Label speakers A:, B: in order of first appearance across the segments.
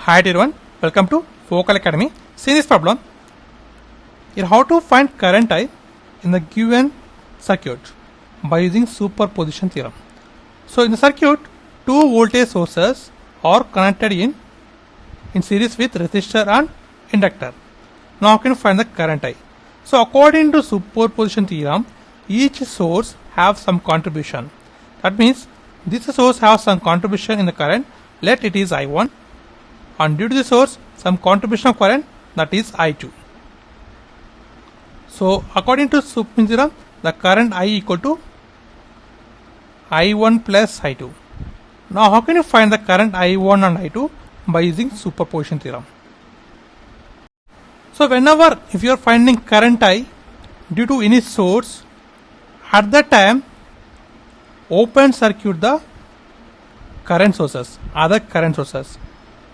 A: Hi everyone, welcome to Focal Academy. See this problem. Here how to find current I in the given circuit by using superposition theorem. So in the circuit, two voltage sources are connected in series with resistor and inductor. Now how can you find the current I? So according to superposition theorem, each source have some contribution. That means this source has some contribution in the current. Let it is I1, and due to the source some contribution of current, that is I2. So according to superposition theorem, the current I equal to I1 plus I2. Now how can you find the current I1 and I2? By using superposition theorem. So whenever if you are finding current I due to any source, at that time open circuit the current sources, other current sources,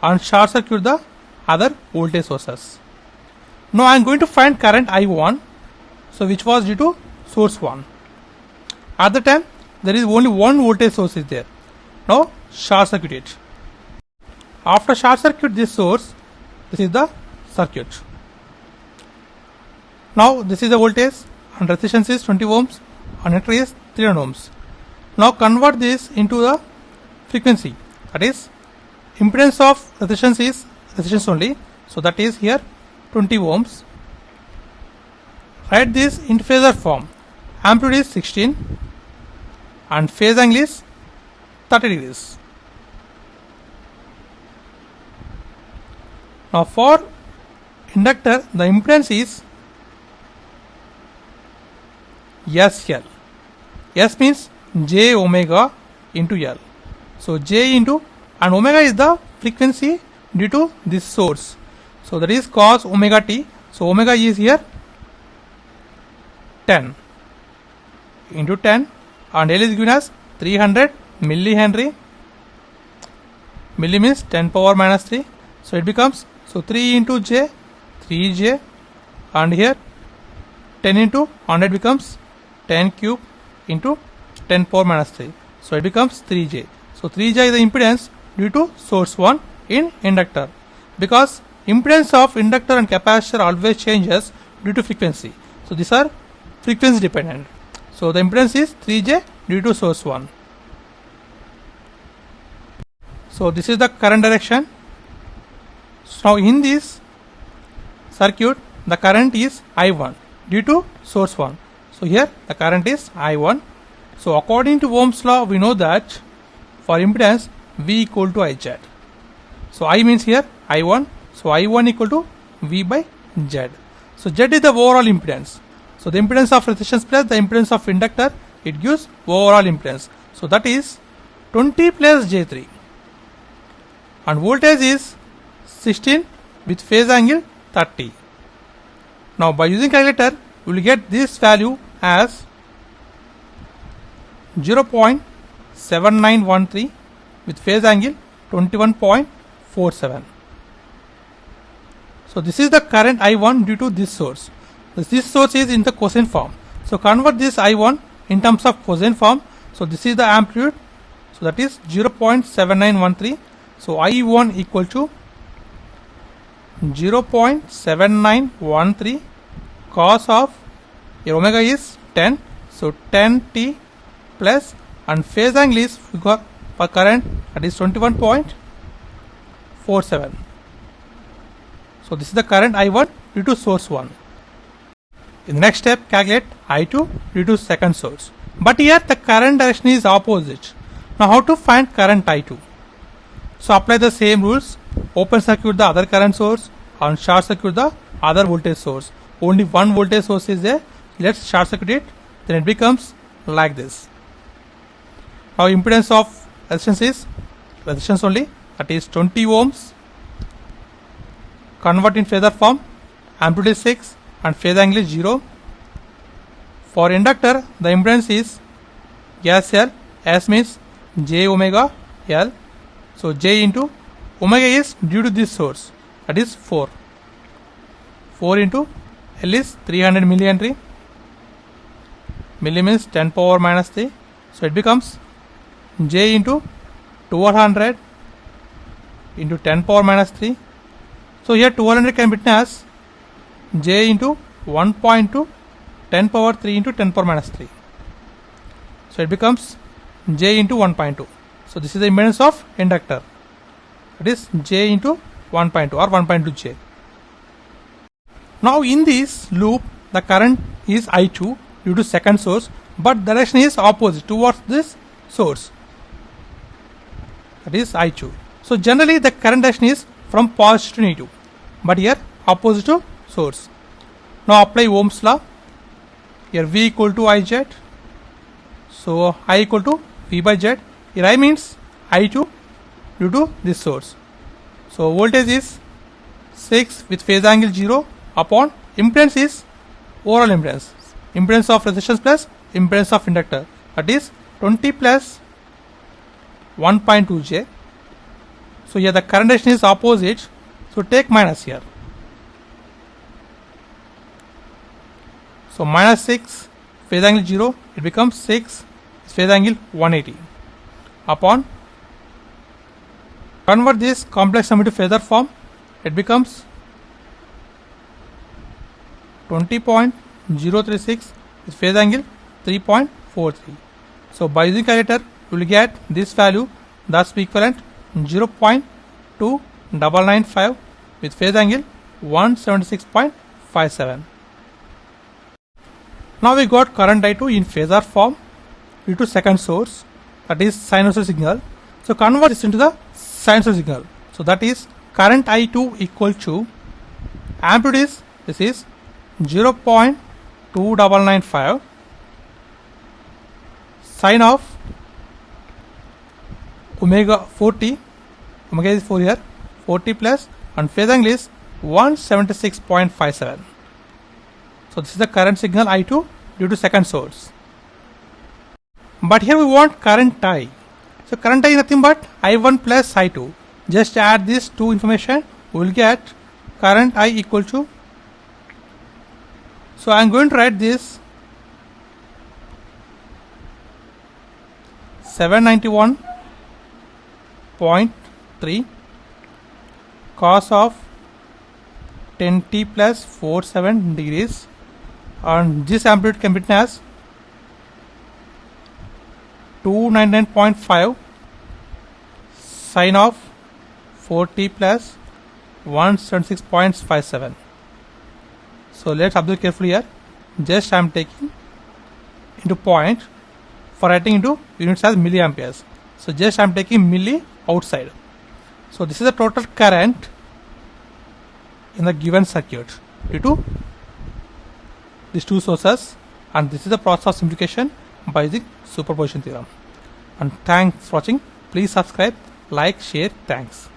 A: and short circuit the other voltage sources. Now I am going to find current I1, so which was due to source 1. At the time there is only one voltage source is there. Now short circuit it. After short circuit this source, this is the circuit. Now this is the voltage and resistance is 20 ohms and inductor is 300 ohms. Now convert this into the frequency, that is impedance of resistance is resistance only, so that is here 20 ohms. Write this in phasor form. Amplitude is 16 and phase angle is 30 degrees. Now for inductor the impedance is SL. S means J omega into L. So J into, and omega is the frequency due to this source. So that is cos omega t. So omega is here 10 into 10, and L is given as 300 millihenry. Milli means 10 power minus 3. So it becomes, so 3 into J, 3J, and here 10 into 100 becomes 10 cube into 10 power minus 3. So it becomes 3J. So 3J is the impedance due to source 1 in inductor, because impedance of inductor and capacitor always changes due to frequency. So these are frequency dependent. So the impedance is 3J due to source 1. So this is the current direction. So in this circuit the current is I1 due to source 1. So here the current is I1. So according to Ohm's law we know that for impedance V equal to IZ. So I means here I1. So I1 equal to V by Z. So Z is the overall impedance. So the impedance of resistance plus the impedance of inductor, it gives overall impedance. So that is 20 plus J3. And voltage is 16 with phase angle 30. Now by using calculator we will get this value as 0.7913 with phase angle 21.47. So this is the current I1 due to this source. This source is in the cosine form. So convert this I1 in terms of cosine form. So this is the amplitude. So that is 0.7913. So I1 equal to 0.7913 cos of, your omega is 10. So 10t plus, and phase angle is for current, that is 21.47. So this is the current I1 due to source 1. In the next step calculate I2 due to second source. But here the current direction is opposite. Now how to find current I2? So apply the same rules. Open circuit the other current source and short circuit the other voltage source. Only one voltage source is there. Let's short circuit it. Then it becomes like this. Now impedance of resistance is resistance only, that is 20 ohms. Convert in phasor form. Amplitude is 6 and phase angle is 0. For inductor the impedance is SL. S means J omega L. So J into omega is due to this source, that is 4. 4 into L is 300 millihenry. Milli means 10 power minus 3. So it becomes J into 1200 into 10 power minus 3. So here 1200 can be written as j into 1.2 10 power 3 into 10 power minus 3. So it becomes j into 1.2. So this is the impedance of inductor. It is j into 1.2 or 1.2j. Now in this loop the current is I2 due to second source, but direction is opposite towards this source, that is I2. So generally the current direction is from positive to negative, but here opposite to source. Now apply Ohm's law. Here V equal to IZ, so I equal to V by Z. Here I means I2 due to this source. So voltage is 6 with phase angle 0 upon impedance is overall impedance. Impedance of resistance plus impedance of inductor, that is 20 plus 1.2j. So here the current direction is opposite, so take minus here. So minus 6 phase angle 0, it becomes 6 phase angle 180 upon, convert this complex sum into phasor form, it becomes 20.036 with phase angle 3.43. So by using calculator you will get this value, thus equivalent 0.2995 with phase angle 176.57. Now we got current I2 in phasor form due to second source, that is sinusoidal signal. So convert this into the sinusoidal signal. So that is current I2 equal to amplitude is, this is 0.2995 sine of omega 40, omega is 4 here, 40 plus, and phase angle is 176.57. So this is the current signal I2 due to second source. But here we want current I. So current I is nothing but I1 plus I2. Just add these two information, we will get current I equal to, so I am going to write this 791.3 cos of 10t plus 47 degrees, and this amplitude can be written as 299.5 sine of 40 plus 176.57. So let's observe carefully here. Just I am taking into point for writing into units as milliamperes. So just I am taking milli outside. So this is the total current in the given circuit due to these two sources, and this is the process of simplification by using superposition theorem. And thanks for watching. Please subscribe, like, share. Thanks.